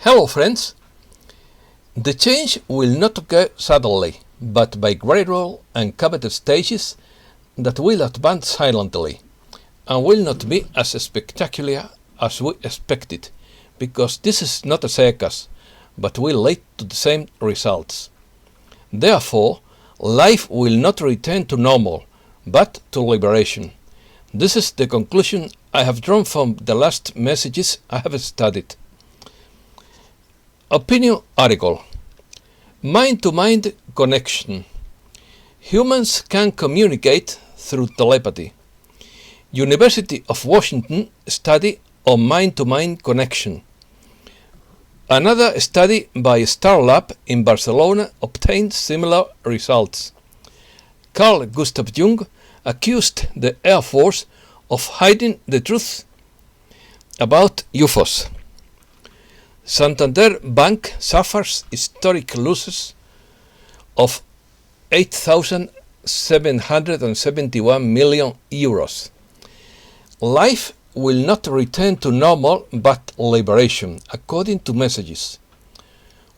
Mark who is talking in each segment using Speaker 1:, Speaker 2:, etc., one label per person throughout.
Speaker 1: Hello friends! The change will not occur suddenly, but by gradual and coveted stages that will advance silently, and will not be as spectacular as we expected, because this is not a circus, but will lead to the same results. Therefore, life will not return to normal, but to liberation. This is the conclusion I have drawn from the last messages I have studied. Opinion article. Mind-to-mind connection. Humans can communicate through telepathy. University of Washington study on mind-to-mind connection. Another study by Starlab in Barcelona obtained similar results. Carl Gustav Jung accused the Air Force of hiding the truth about UFOs. Santander Bank suffers historic losses of 8,771 million euros. Life will not return to normal but liberation, according to messages.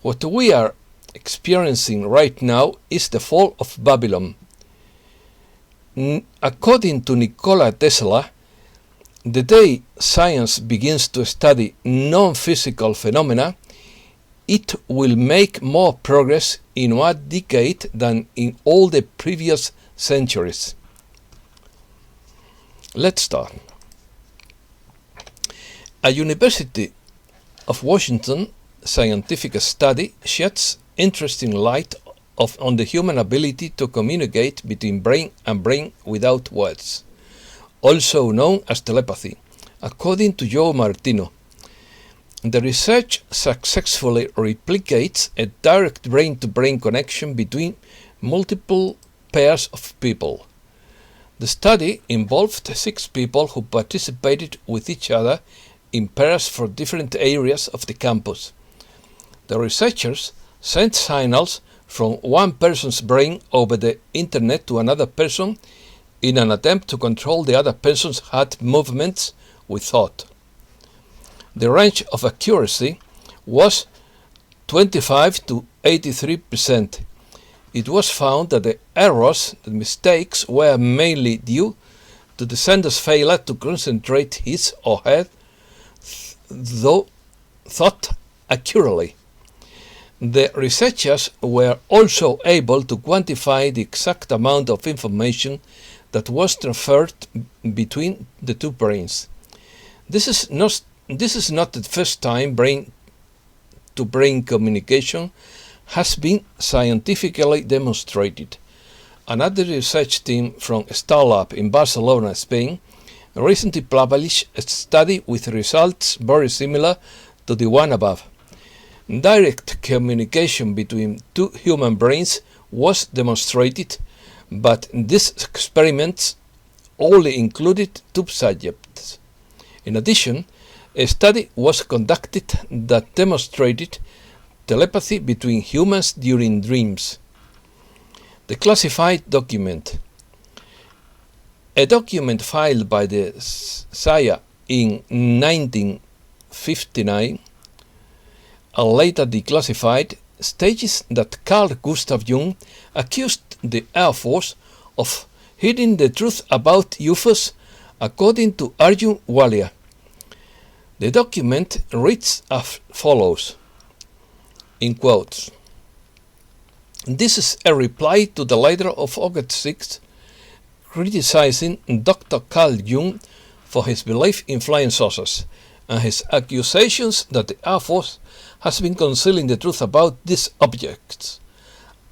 Speaker 1: What we are experiencing right now is the fall of Babylon. According to Nikola Tesla, the day science begins to study non-physical phenomena, it will make more progress in one decade than in all the previous centuries. Let's start. A University of Washington scientific study sheds interesting light on the human ability to communicate between brain and brain without words, also known as telepathy, according to Joe Martino. The research successfully replicates a direct brain-to-brain connection between multiple pairs of people. The study involved 6 people who participated with each other in pairs for different areas of the campus. The researchers sent signals from one person's brain over the internet to another person in an attempt to control the other person's heart movements with thought. The range of accuracy was 25 to 83%. It was found that the errors, the mistakes, were mainly due to the sender's failure to concentrate his or her thought accurately. The researchers were also able to quantify the exact amount of information that was transferred between the two brains. This is not the first time brain-to-brain communication has been scientifically demonstrated. Another research team from Starlab in Barcelona, Spain, recently published a study with results very similar to the one above. Direct communication between two human brains was demonstrated, but these experiments only included 2 subjects. In addition, a study was conducted that demonstrated telepathy between humans during dreams. The classified document. A document filed by the CIA in 1959 and later declassified states that Carl Gustav Jung accused the Air Force of hiding the truth about UFOs, according to Arjun Walia. The document reads as follows, in quotes: "This is a reply to the letter of August 6, criticizing Dr. Carl Jung for his belief in flying saucers and his accusations that the Air Force has been concealing the truth about these objects.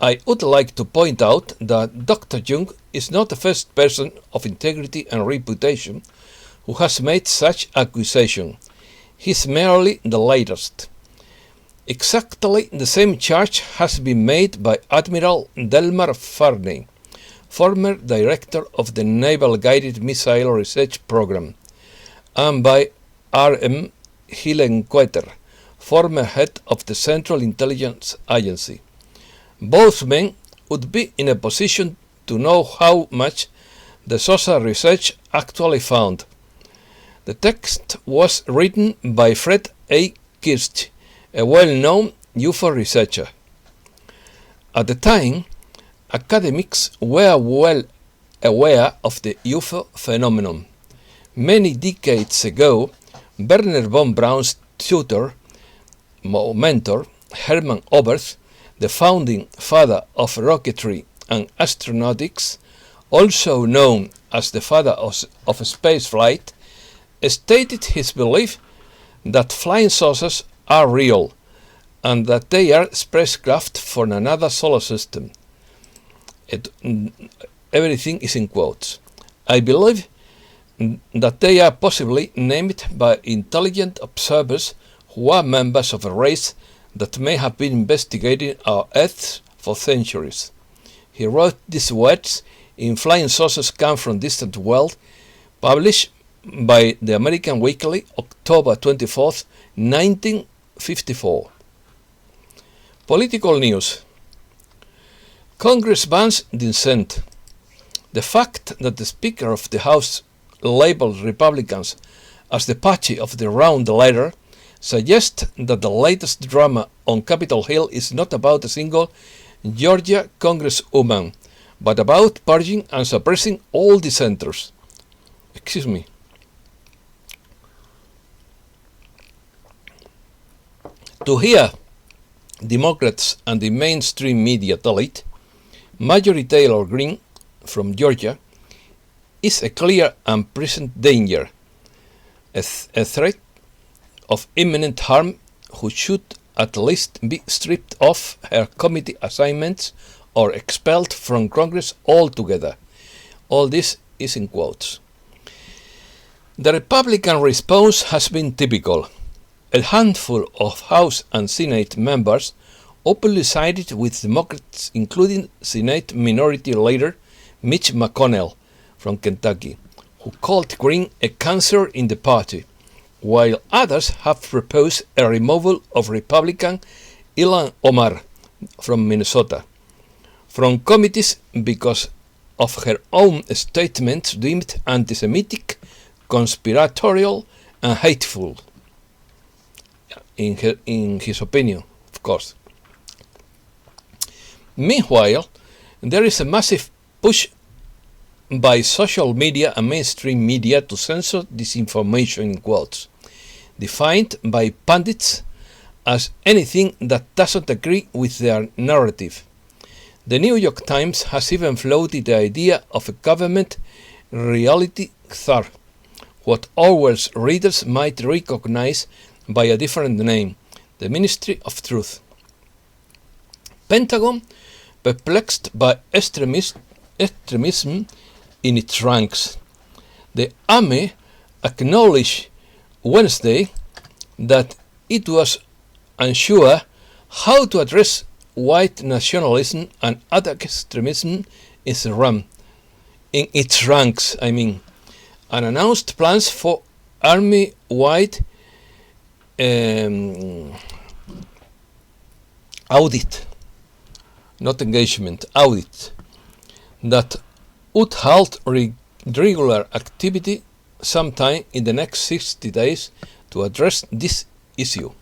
Speaker 1: I would like to point out that Dr. Jung is not the first person of integrity and reputation who has made such accusation. He is merely the latest. Exactly the same charge has been made by Admiral Delmar Farney, former director of the Naval Guided Missile Research Program, and by R.M. Hillenkoetter, former head of the Central Intelligence Agency. Both men would be in a position to know how much the saucer research actually found. The text was written by Fred A. Kirsch, a well-known UFO researcher. At the time, academics were well aware of the UFO phenomenon. Many decades ago, Werner von Braun's tutor, mentor, Hermann Oberth, the founding father of rocketry and astronautics, also known as the father of spaceflight, stated his belief that flying saucers are real and that they are spacecraft from another solar system. Everything is in quotes. I believe that they are possibly named by intelligent observers who are members of a race that may have been investigating our Earth for centuries. He wrote these words in Flying Saucers Come from Distant World, published by the American Weekly, October 24, 1954. Political news. Congress bans dissent. The fact that the Speaker of the House labeled Republicans as the party of the round ladder suggests that the latest drama on Capitol Hill is not about a single Georgia congresswoman, but about purging and suppressing all dissenters. Excuse me. To hear Democrats and the mainstream media tell it, Marjorie Taylor Greene from Georgia is a clear and present danger, a threat of imminent harm who should at least be stripped of her committee assignments or expelled from Congress altogether. All this is in quotes. The Republican response has been typical. A handful of House and Senate members openly sided with Democrats, including Senate Minority Leader Mitch McConnell from Kentucky, who called Greene a cancer in the party, while others have proposed a removal of Republican Ilhan Omar from Minnesota from committees because of her own statements deemed anti-Semitic, conspiratorial, and hateful. In his opinion, of course. Meanwhile, there is a massive push by social media and mainstream media to censor disinformation in quotes, defined by pundits as anything that doesn't agree with their narrative. The New York Times has even floated the idea of a government reality czar, what Orwell's readers might recognize by a different name, the Ministry of Truth. Pentagon, perplexed by extremism in its ranks. The Army acknowledged Wednesday that it was unsure how to address white nationalism and other extremism in its ranks, and announced plans for Army-wide audit, not engagement, audit, that would halt regular activity sometime in the next 60 days to address this issue.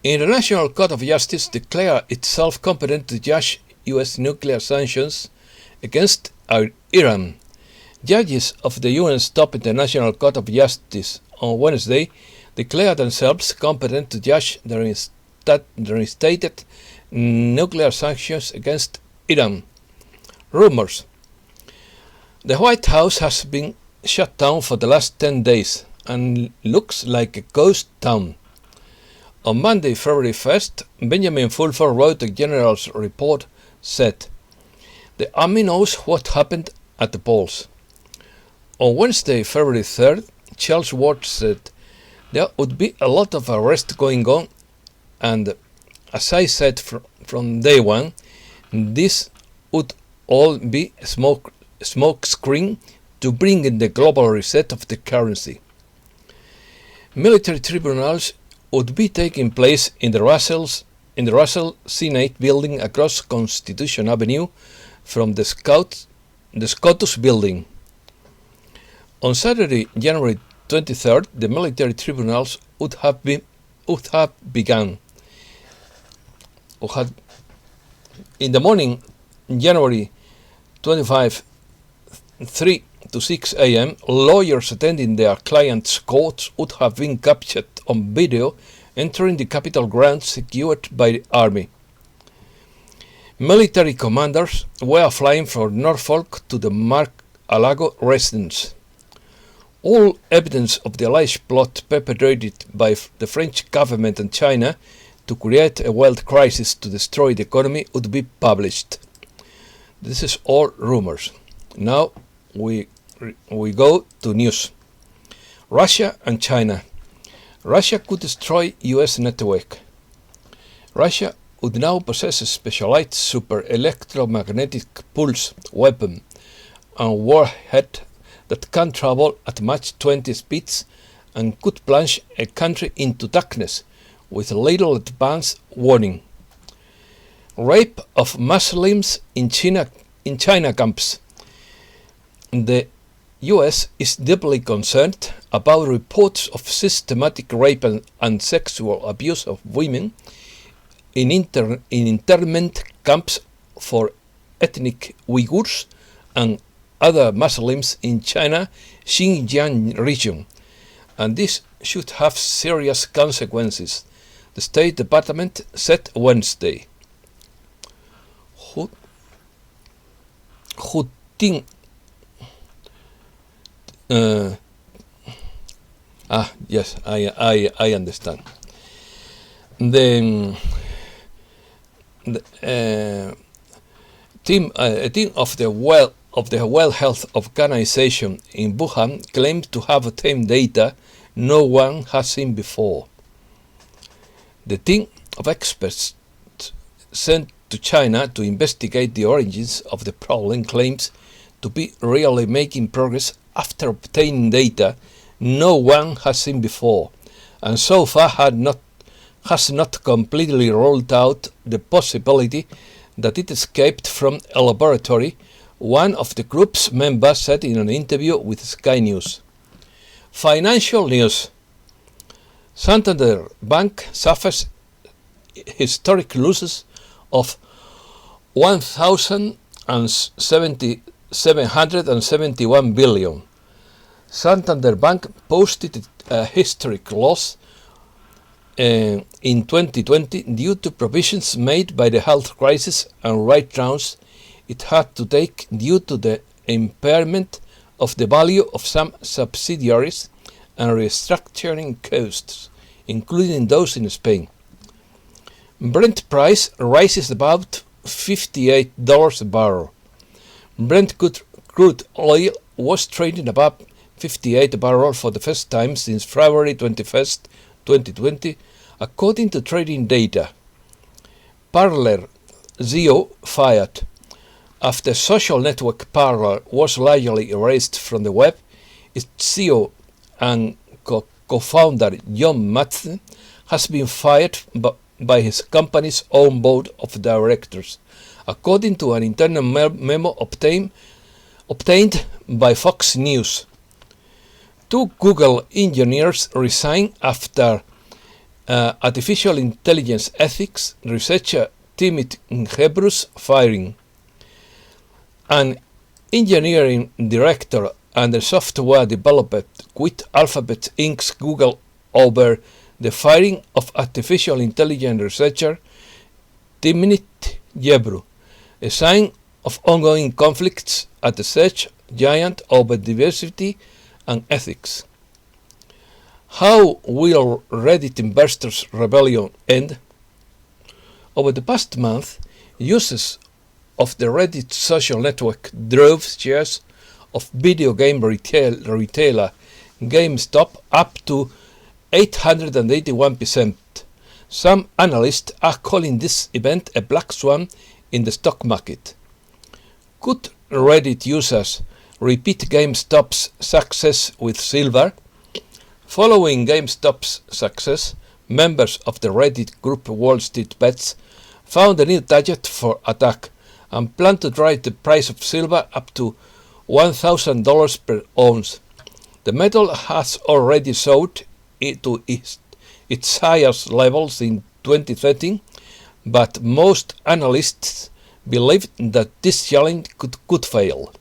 Speaker 1: International Court of Justice declared itself competent to judge U.S. nuclear sanctions against Iran. Judges of the UN's top International Court of Justice on Wednesday declared themselves competent to judge the reinstated nuclear sanctions against Iran. Rumors. The White House has been shut down for the last 10 days and looks like a ghost town. On Monday, February 1st, Benjamin Fulford wrote a general's report, said, "The Army knows what happened at the polls." On Wednesday, February 3rd, Charles Ward said, "There would be a lot of arrests going on, and as I said from day one, this would all be a smoke screen to bring in the global reset of the currency." Military tribunals would be taking place in the Russell Senate building across Constitution Avenue from the Scotus building. On Saturday, January 23rd, the military tribunals would would have begun. In the morning, January 25, 3 to 6 a.m., lawyers attending their clients' courts would have been captured on video entering the Capitol grounds secured by the army. Military commanders were flying from Norfolk to the Mar-a-Lago residence. All evidence of the alleged plot perpetrated by the French government and China to create a wealth crisis to destroy the economy would be published. This is all rumors. Now we go to news. Russia and China. Russia could destroy US network. Russia would now possess a specialized super electromagnetic pulse weapon and warhead that can travel at Mach 20 speeds and could plunge a country into darkness with little advance warning. Rape of Muslims in China camps. The US is deeply concerned about reports of systematic rape and sexual abuse of women in internment camps for ethnic Uyghurs and other Muslims in China Xinjiang region, and this should have serious consequences, the State Department said Wednesday. Yes, I understand. A team of the World Health Organization in Wuhan claimed to have obtained data no one has seen before. The team of experts sent to China to investigate the origins of the problem claims to be really making progress after obtaining data no one has seen before, and so far has not completely ruled out the possibility that it escaped from a laboratory, one of the group's members said in an interview with Sky News. Financial news. Santander Bank suffers historic losses of $1,771 billion. Santander Bank posted a historic loss in 2020 due to provisions made by the health crisis and write-downs it had to take due to the impairment of the value of some subsidiaries and restructuring costs, including those in Spain. Brent price rises about $58 a barrel. Brent crude oil was trading above $58 a barrel for the first time since February 21st, 2020, according to trading data. Parler CEO fired. After social network Parler was largely erased from the web, its CEO and co-founder John Matzen has been fired by his company's own board of directors, according to an internal memo obtained by Fox News. Two Google engineers resigned after artificial intelligence ethics researcher Timothy Hebru's firing. An engineering director and a software developer quit Alphabet Inc.'s Google over the firing of artificial intelligence researcher Timothy Hebru, a sign of ongoing conflicts at the search giant over diversity and ethics. How will Reddit investors' rebellion end? Over the past month, users of the Reddit social network drove shares of video game retailer GameStop up to 881%. Some analysts are calling this event a black swan in the stock market. Could Reddit users repeat GameStop's success with silver? Following GameStop's success, members of the Reddit group Wall Street Bets found a new target for attack and plan to drive the price of silver up to $1,000 per ounce. The metal has already soared to its highest levels in 2013, but most analysts believe that this challenge could fail.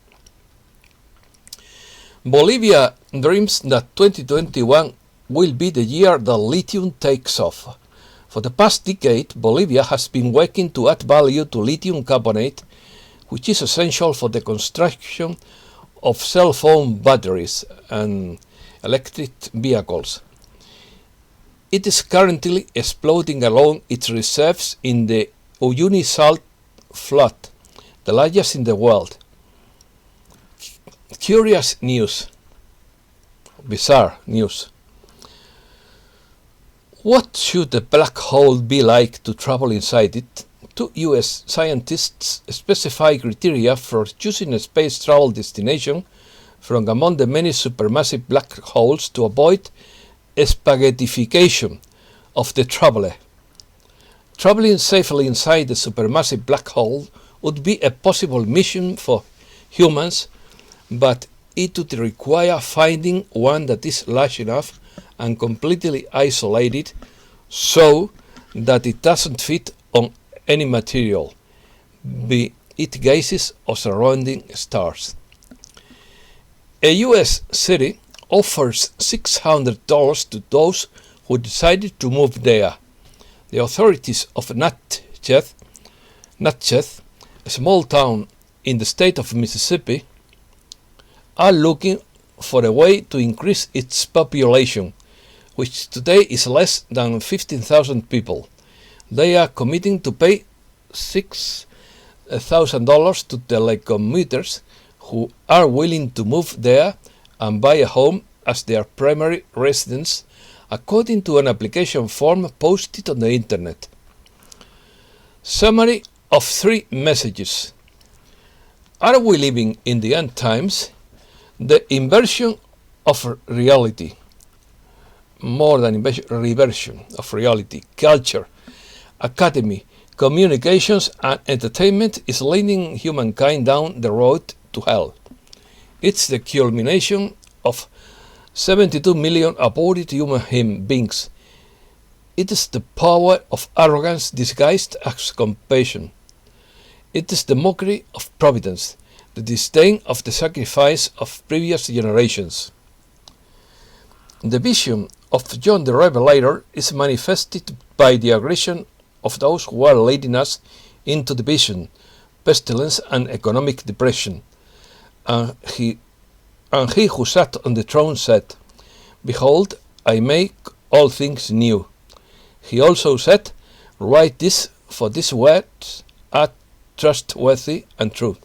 Speaker 1: Bolivia dreams that 2021 will be the year that lithium takes off. For the past decade, Bolivia has been working to add value to lithium carbonate, which is essential for the construction of cell phone batteries and electric vehicles. It is currently exploiting along its reserves in the Uyuni Salt Flat, the largest in the world. Curious news. Bizarre news. What should a black hole be like to travel inside it? Two US scientists specify criteria for choosing a space travel destination from among the many supermassive black holes to avoid spaghettification of the traveler. Traveling safely inside the supermassive black hole would be a possible mission for humans, but it would require finding one that is large enough and completely isolated so that it doesn't fit on any material, be it gases or surrounding stars. A US city offers $600 to those who decided to move there. The authorities of Natchez, a small town in the state of Mississippi, are looking for a way to increase its population, which today is less than 15,000 people. They are committing to pay $6,000 to telecommuters who are willing to move there and buy a home as their primary residence, according to an application form posted on the internet. Summary of 3 messages. Are we living in the end times? The inversion of reality, more than inversion, reversion of reality, culture, academy, communications and entertainment is leading humankind down the road to hell. It's the culmination of 72 million aborted human beings. It is the power of arrogance disguised as compassion. It is the mockery of providence, the disdain of the sacrifice of previous generations. The vision of John the Revelator is manifested by the aggression of those who are leading us into division, pestilence and economic depression. And he who sat on the throne said, "Behold, I make all things new." He also said, "Write this, for these words are trustworthy and true."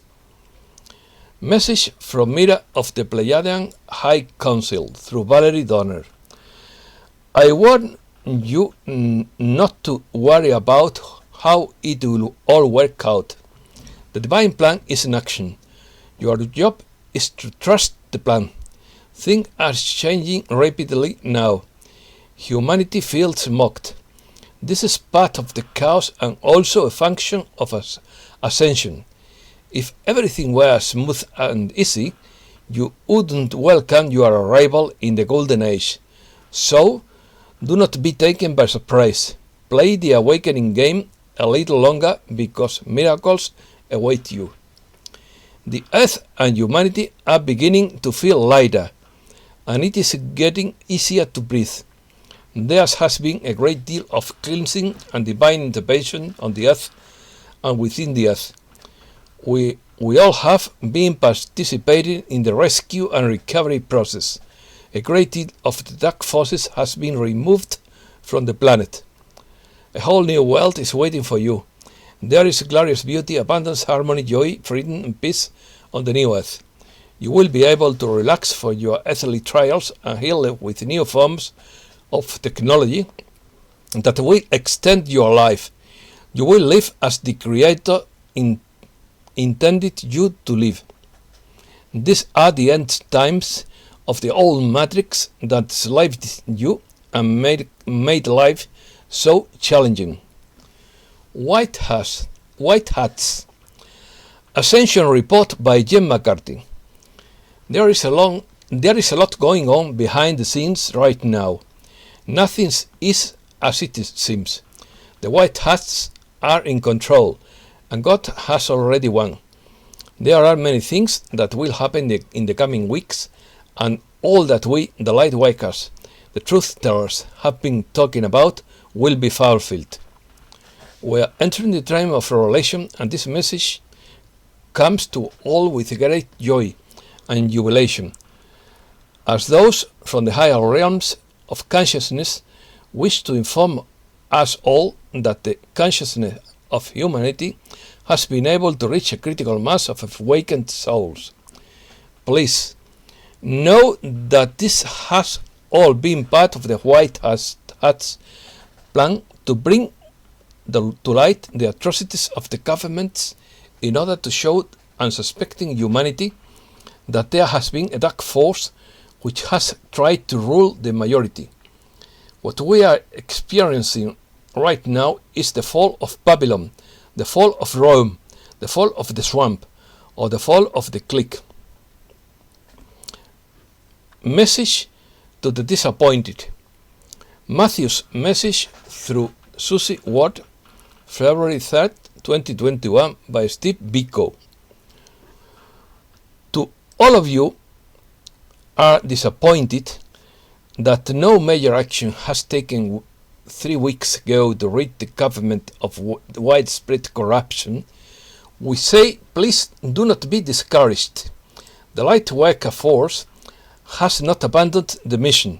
Speaker 1: Message from Mira of the Pleiadian High Council through Valerie Donner. I warn you not to worry about how it will all work out. The divine plan is in action. Your job is to trust the plan. Things are changing rapidly now. Humanity feels mocked. This is part of the chaos and also a function of ascension. If everything were smooth and easy, you wouldn't welcome your arrival in the golden age. So, do not be taken by surprise. Play the awakening game a little longer because miracles await you. The earth and humanity are beginning to feel lighter, and it is getting easier to breathe. There has been a great deal of cleansing and divine intervention on the earth and within the earth. We all have been participating in the rescue and recovery process. A great deal of the dark forces has been removed from the planet. A whole new world is waiting for you. There is glorious beauty, abundance, harmony, joy, freedom and peace on the new earth. You will be able to relax for your earthly trials and heal with new forms of technology that will extend your life. You will live as the Creator intended you to live. These are the end times of the old matrix that enslaved you and made life so challenging. White hats. Ascension report by Jim McCarthy. There is a lot going on behind the scenes right now. Nothing is as it seems. The white hats are in control, and God has already won. There are many things that will happen in the coming weeks, and all that we, the light wakers, the truth tellers, have been talking about will be fulfilled. We are entering the time of revelation, and this message comes to all with great joy and jubilation, as those from the higher realms of consciousness wish to inform us all that the consciousness of humanity has been able to reach a critical mass of awakened souls. Please know that this has all been part of the White Hat's plan to bring to light the atrocities of the governments in order to show unsuspecting humanity that there has been a dark force which has tried to rule the majority. What we are experiencing right now is the fall of Babylon, the fall of Rome, the fall of the swamp, or the fall of the clique. Message to the disappointed. Matthew's message through Susie Ward, February 3rd, 2021, by Steve Biko. To all of you are disappointed that no major action has taken 3 weeks ago to rid the government of widespread corruption, we say, please do not be discouraged. The Light Worker Force has not abandoned the mission.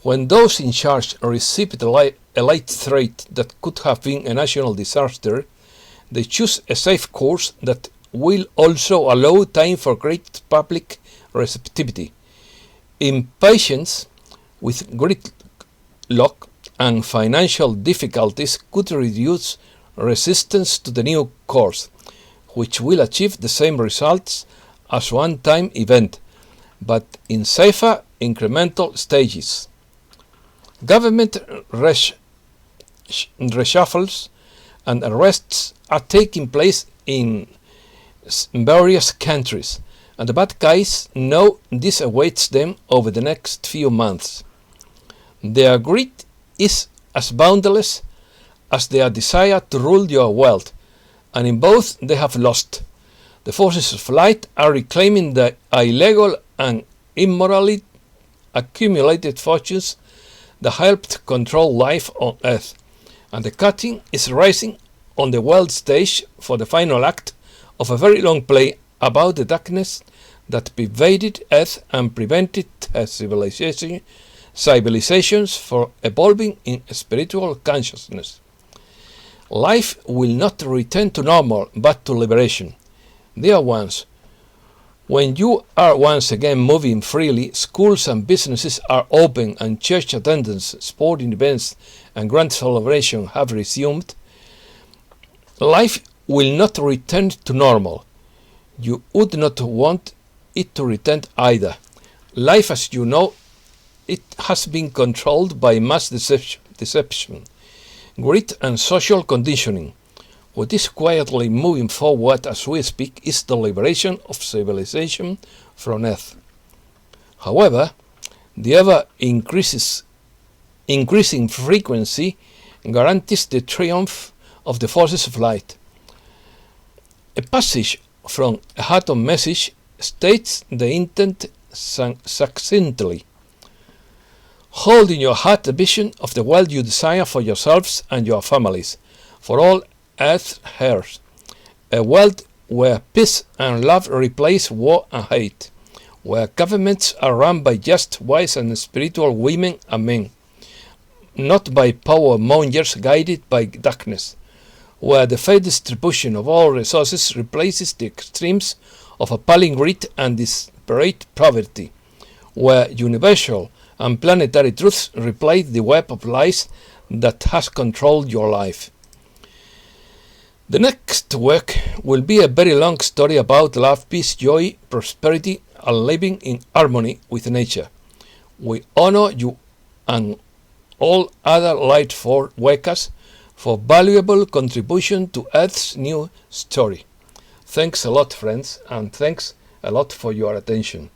Speaker 1: When those in charge received a light threat that could have been a national disaster, they choose a safe course that will also allow time for great public receptivity. Impatience with gridlock and financial difficulties could reduce resistance to the new course, which will achieve the same results as one-time event, but in safer incremental stages. Government reshuffles and arrests are taking place in various countries, and the bad guys know this awaits them over the next few months. Their greed is as boundless as their desire to rule your world, and in both they have lost. The forces of light are reclaiming the illegal and immorally accumulated fortunes that helped control life on Earth, and the curtain is rising on the world stage for the final act of a very long play about the darkness that pervaded Earth and prevented civilizations from evolving in spiritual consciousness. Life will not return to normal, but to liberation. Dear ones, when you are once again moving freely, schools and businesses are open and church attendance, sporting events and grand celebration have resumed, life will not return to normal. You would not want it to return either. Life as you know it has been controlled by mass deception, greed and social conditioning. What is quietly moving forward as we speak is the liberation of civilization from Earth. However, the ever-increasing frequency guarantees the triumph of the forces of light. A passage from a Hatton message states the intent succinctly. Hold in your heart a vision of the world you desire for yourselves and your families, for all Earth heirs, a world where peace and love replace war and hate, where governments are run by just, wise and spiritual women and men, not by power mongers guided by darkness, where the fair distribution of all resources replaces the extremes of appalling greed and desperate poverty, where universal and planetary truths replace the web of lies that has controlled your life. The next work will be a very long story about love, peace, joy, prosperity, and living in harmony with nature. We honor you and all other light workers for valuable contribution to Earth's new story. Thanks a lot, friends, and thanks a lot for your attention.